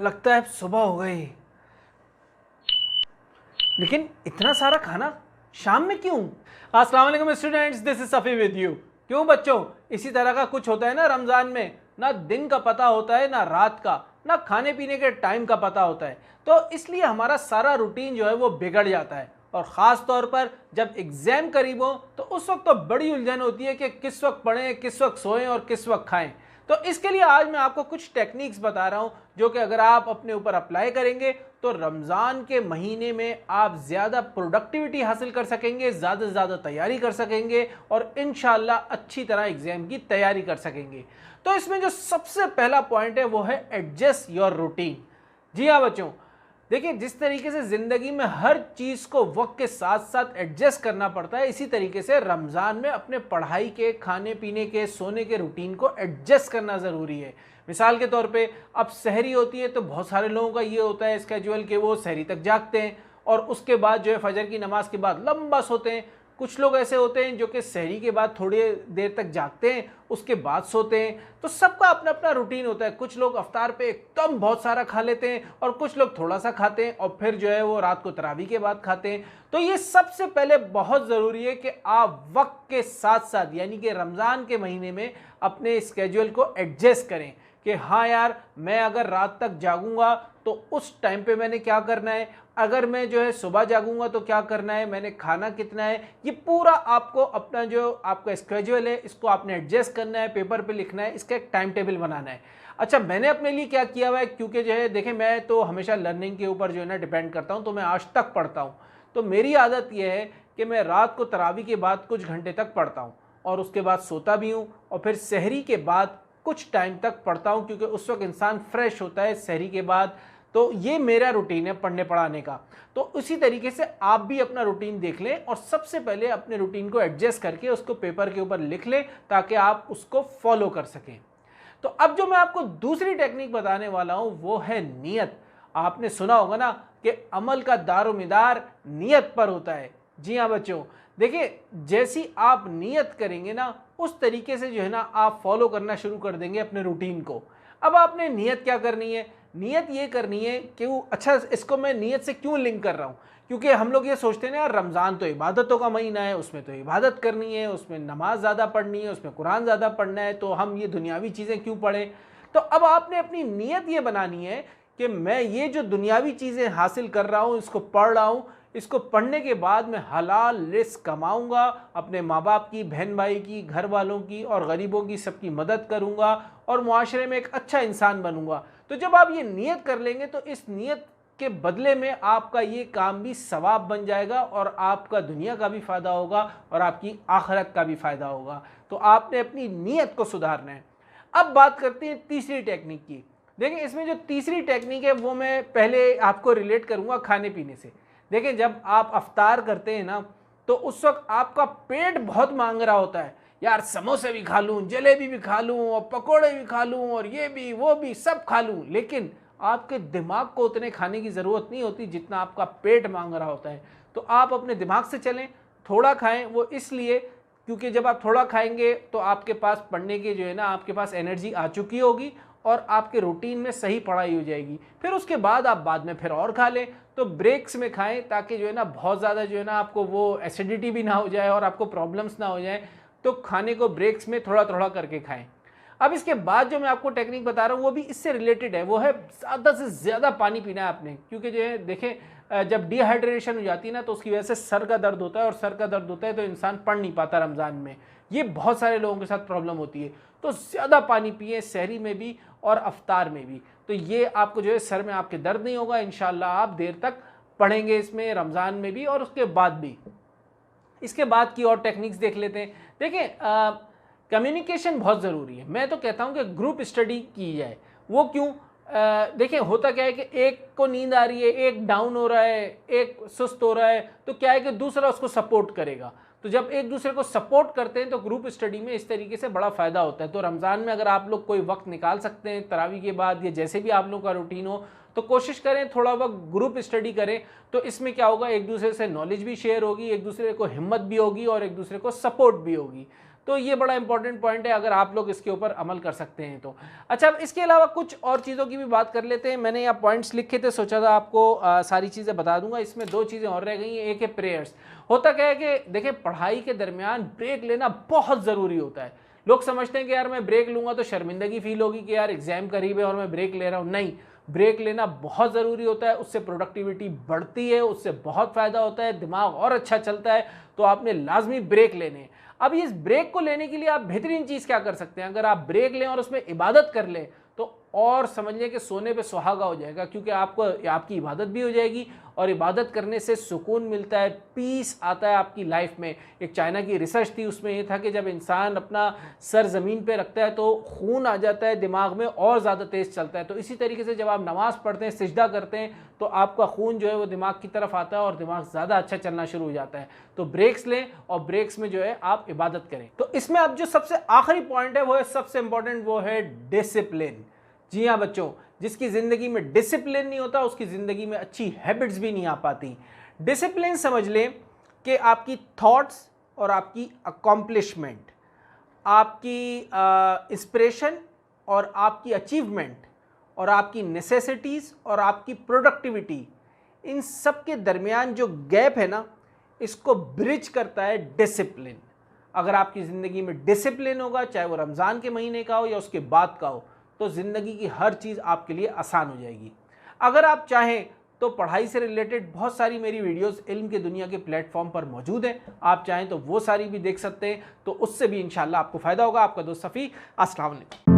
लगता है सुबह हो गई, लेकिन इतना सारा खाना शाम में क्यों? अस्सलाम वालेकुम students, this is Safi with you. क्यों बच्चों, इसी तरह का कुछ होता है ना रमज़ान में, ना दिन का पता होता है ना रात का, ना खाने पीने के टाइम का पता होता है। तो इसलिए हमारा सारा रूटीन जो है वो बिगड़ जाता है, और ख़ास तौर पर जब एग्ज़ाम करीब हो तो उस वक्त तो बड़ी उलझन होती है कि किस वक्त पढ़ें, किस वक्त सोएं और किस वक्त खाएं। तो इसके लिए आज मैं आपको कुछ टेक्निक्स बता रहा हूं जो कि अगर आप अपने ऊपर अप्लाई करेंगे तो रमज़ान के महीने में आप ज़्यादा प्रोडक्टिविटी हासिल कर सकेंगे, ज़्यादा से ज़्यादा तैयारी कर सकेंगे और इंशाल्लाह अच्छी तरह एग्ज़ाम की तैयारी कर सकेंगे। तो इसमें जो सबसे पहला पॉइंट है वो है एडजस्ट योर रूटीन। जी हाँ बच्चों, देखिए जिस तरीके से ज़िंदगी में हर चीज़ को वक्त के साथ साथ एडजस्ट करना पड़ता है, इसी तरीके से रमज़ान में अपने पढ़ाई के, खाने पीने के, सोने के रूटीन को एडजस्ट करना ज़रूरी है। मिसाल के तौर पे अब सहरी होती है तो बहुत सारे लोगों का ये होता है स्केड्यूल कि वो सहरी तक जागते हैं और उसके बाद जो है फजर की नमाज के बाद लंबा सोते हैं। कुछ लोग ऐसे होते हैं जो कि सहरी के बाद थोड़ी देर तक जागते हैं, उसके बाद सोते हैं। तो सबका अपना अपना रूटीन होता है। कुछ लोग अफ्तार पे एकदम बहुत सारा खा लेते हैं और कुछ लोग थोड़ा सा खाते हैं और फिर जो है वो रात को तरावी के बाद खाते हैं। तो ये सबसे पहले बहुत ज़रूरी है कि आप वक्त के साथ साथ यानी कि रमज़ान के महीने में अपने स्केड्यूल को एडजस्ट करें कि हाँ यार, मैं अगर रात तक जागूंगा तो उस टाइम पे मैंने क्या करना है, अगर मैं जो है सुबह जागूंगा तो क्या करना है, मैंने खाना कितना है, ये पूरा आपको अपना जो आपका स्केड्यूल है इसको आपने एडजस्ट करना है, पेपर पे लिखना है, इसका एक टाइम टेबल बनाना है। अच्छा, मैंने अपने लिए क्या किया हुआ है, क्योंकि जो है देखें मैं तो हमेशा लर्निंग के ऊपर जो है ना डिपेंड करता हूँ, तो मैं आज तक पढ़ता हूँ। तो मेरी आदत यह है कि मैं रात को तरावी के बाद कुछ घंटे तक पढ़ता हूँ और उसके बाद सोता भी हूँ और फिर सहरी के बाद कुछ टाइम तक पढ़ता हूँ, क्योंकि उस वक्त इंसान फ्रेश होता है सहरी के बाद। तो ये मेरा रूटीन है पढ़ने पढ़ाने का। तो उसी तरीके से आप भी अपना रूटीन देख लें और सबसे पहले अपने रूटीन को एडजस्ट करके उसको पेपर के ऊपर लिख लें ताकि आप उसको फॉलो कर सकें। तो अब जो मैं आपको दूसरी टेक्निक बताने वाला हूं वो है नियत। आपने सुना होगा ना कि अमल का दारोमदार नियत पर होता है। जी हाँ बच्चों, देखिए जैसी आप नियत करेंगे ना उस तरीके से जो है ना आप फॉलो करना शुरू कर देंगे अपने रूटीन को। अब आपने नियत क्या करनी है, नियत ये करनी है कि वो अच्छा, इसको मैं नियत से क्यों लिंक कर रहा हूँ, क्योंकि हम लोग ये सोचते हैं ना यार रमज़ान तो इबादतों का महीना है, उसमें तो इबादत करनी है, उसमें नमाज ज़्यादा पढ़नी है, उसमें कुरान ज़्यादा पढ़ना है, तो हम ये दुनियावी चीज़ें क्यों पढ़ें। तो अब आपने अपनी नियत ये बनानी है कि मैं ये जो दुनियावी चीज़ें हासिल कर रहा हूँ, इसको पढ़ रहा हूँ, इसको पढ़ने के बाद मैं हलाल रिस्क कमाऊंगा, अपने माँ बाप की, बहन भाई की, घर वालों की और गरीबों की सबकी मदद करूंगा और मुआशरे में एक अच्छा इंसान बनूंगा। तो जब आप ये नियत कर लेंगे तो इस नियत के बदले में आपका ये काम भी सवाब बन जाएगा और आपका दुनिया का भी फ़ायदा होगा और आपकी आखिरत का भी फ़ायदा होगा। तो आपने अपनी नियत को सुधारना है। अब बात करते हैं तीसरी टेक्निक की। देखिए इसमें जो तीसरी टेक्निक है वो मैं पहले आपको रिलेट करूँगा खाने पीने से। देखिए जब आप अफ्तार करते हैं ना तो उस वक्त आपका पेट बहुत मांग रहा होता है, यार समोसे भी खा लूँ, जलेबी भी खा लूँ और पकोड़े भी खा लूँ और ये भी वो भी सब खा लूँ, लेकिन आपके दिमाग को उतने खाने की ज़रूरत नहीं होती जितना आपका पेट मांग रहा होता है। तो आप अपने दिमाग से चलें, थोड़ा खाएं। वो इसलिए क्योंकि जब आप थोड़ा खाएंगे तो आपके पास पढ़ने की जो है ना आपके पास एनर्जी आ चुकी होगी और आपके रूटीन में सही पढ़ाई हो जाएगी। फिर उसके बाद आप बाद में फिर और खा लें। तो ब्रेक्स में खाएं ताकि जो है ना बहुत ज़्यादा जो है ना आपको वो एसिडिटी भी ना हो जाए और आपको प्रॉब्लम्स ना हो जाए। तो खाने को ब्रेक्स में थोड़ा थोड़ा करके खाएं। अब इसके बाद जो मैं आपको टेक्निक बता रहा हूँ वो भी इससे रिलेटेड है, वो है ज़्यादा से ज़्यादा पानी पीना है आपने। क्योंकि जो है देखें जब डिहाइड्रेशन हो जाती है ना तो उसकी वजह से सर का दर्द होता है और सर का दर्द होता है तो इंसान पढ़ नहीं पाता रमज़ान में। ये बहुत सारे लोगों के साथ प्रॉब्लम होती है। तो ज़्यादा पानी पिए सहरी में भी और अफ्तार में भी, तो ये आपको जो है सर में आपके दर्द नहीं होगा। इंशाल्लाह आप देर तक पढ़ेंगे इसमें रमज़ान में भी और उसके बाद भी। इसके बाद की और टेक्निक्स देख लेते हैं। देखिए कम्युनिकेशन बहुत ज़रूरी है। मैं तो कहता हूँ कि ग्रुप स्टडी की जाए। वो क्यों, देखिए होता क्या है कि एक को नींद आ रही है, एक डाउन हो रहा है, एक सुस्त हो रहा है, तो क्या है कि दूसरा उसको सपोर्ट करेगा। तो जब एक दूसरे को सपोर्ट करते हैं तो ग्रुप स्टडी में इस तरीके से बड़ा फ़ायदा होता है। तो रमज़ान में अगर आप लोग कोई वक्त निकाल सकते हैं तरावी के बाद या जैसे भी आप लोग का रूटीन हो तो कोशिश करें थोड़ा वक्त ग्रुप स्टडी करें। तो इसमें क्या होगा, एक दूसरे से नॉलेज भी शेयर होगी, एक दूसरे को हिम्मत भी होगी और एक दूसरे को सपोर्ट भी होगी। तो ये बड़ा इंपॉर्टेंट पॉइंट है अगर आप लोग इसके ऊपर अमल कर सकते हैं तो। अच्छा, अब इसके अलावा कुछ और चीज़ों की भी बात कर लेते हैं। मैंने यहाँ पॉइंट्स लिखे थे, सोचा था आपको सारी चीज़ें बता दूंगा। इसमें 2 चीज़ें और रह गई हैं। एक है प्रेयर्स। होता क्या है कि देखिए, पढ़ाई के दरमियान ब्रेक लेना बहुत ज़रूरी होता है। लोग समझते हैं कि यार मैं ब्रेक लूँगा तो शर्मिंदगी फील होगी कि यार एग्ज़ाम करीब है और मैं ब्रेक ले रहा हूँ। नहीं, ब्रेक लेना बहुत ज़रूरी होता है। उससे प्रोडक्टिविटी बढ़ती है, उससे बहुत फ़ायदा होता है, दिमाग और अच्छा चलता है। तो आपने लाजमी ब्रेक लेने हैं। अब इस ब्रेक को लेने के लिए आप बेहतरीन चीज़ क्या कर सकते हैं, अगर आप ब्रेक लें और उसमें इबादत कर लें तो और समझ लें कि सोने पे सुहागा हो जाएगा, क्योंकि आपको आपकी इबादत भी हो जाएगी और इबादत करने से सुकून मिलता है, पीस आता है आपकी लाइफ में। एक चाइना की रिसर्च थी, उसमें ये था कि जब इंसान अपना सर ज़मीन पे रखता है तो खून आ जाता है दिमाग में और ज़्यादा तेज़ चलता है। तो इसी तरीके से जब आप नमाज़ पढ़ते हैं, सिजदा करते हैं, तो आपका खून जो है वो दिमाग की तरफ आता है और दिमाग ज़्यादा अच्छा चलना शुरू हो जाता है। तो ब्रेक्स लें और ब्रेक्स में जो है आप इबादत करें। तो इसमें अब जो सबसे आखिरी पॉइंट है वो है सबसे इंपॉर्टेंट, वो है डिसिप्लिन। जी हाँ बच्चों, जिसकी ज़िंदगी में डिसिप्लिन नहीं होता उसकी ज़िंदगी में अच्छी हैबिट्स भी नहीं आ पाती। डिसिप्लिन समझ लें कि आपकी थॉट्स और आपकी अकॉम्प्लिशमेंट, आपकी इंस्पिरेशन और आपकी अचीवमेंट और आपकी नेसेसिटीज़ और आपकी प्रोडक्टिविटी, इन सब के दरमियान जो गैप है ना, इसको ब्रिज करता है डिसिप्लिन। अगर आपकी ज़िंदगी में डिसिप्लिन होगा, चाहे वो रमज़ान के महीने का हो या उसके बाद का हो, तो ज़िंदगी की हर चीज़ आपके लिए आसान हो जाएगी। अगर आप चाहें तो पढ़ाई से रिलेटेड बहुत सारी मेरी वीडियोस इल्म की दुनिया के प्लेटफॉर्म पर मौजूद हैं, आप चाहें तो वो सारी भी देख सकते हैं, तो उससे भी इंशाल्लाह आपको फ़ायदा होगा। आपका दोस्त सफ़ी, अस्सलाम वालेकुम।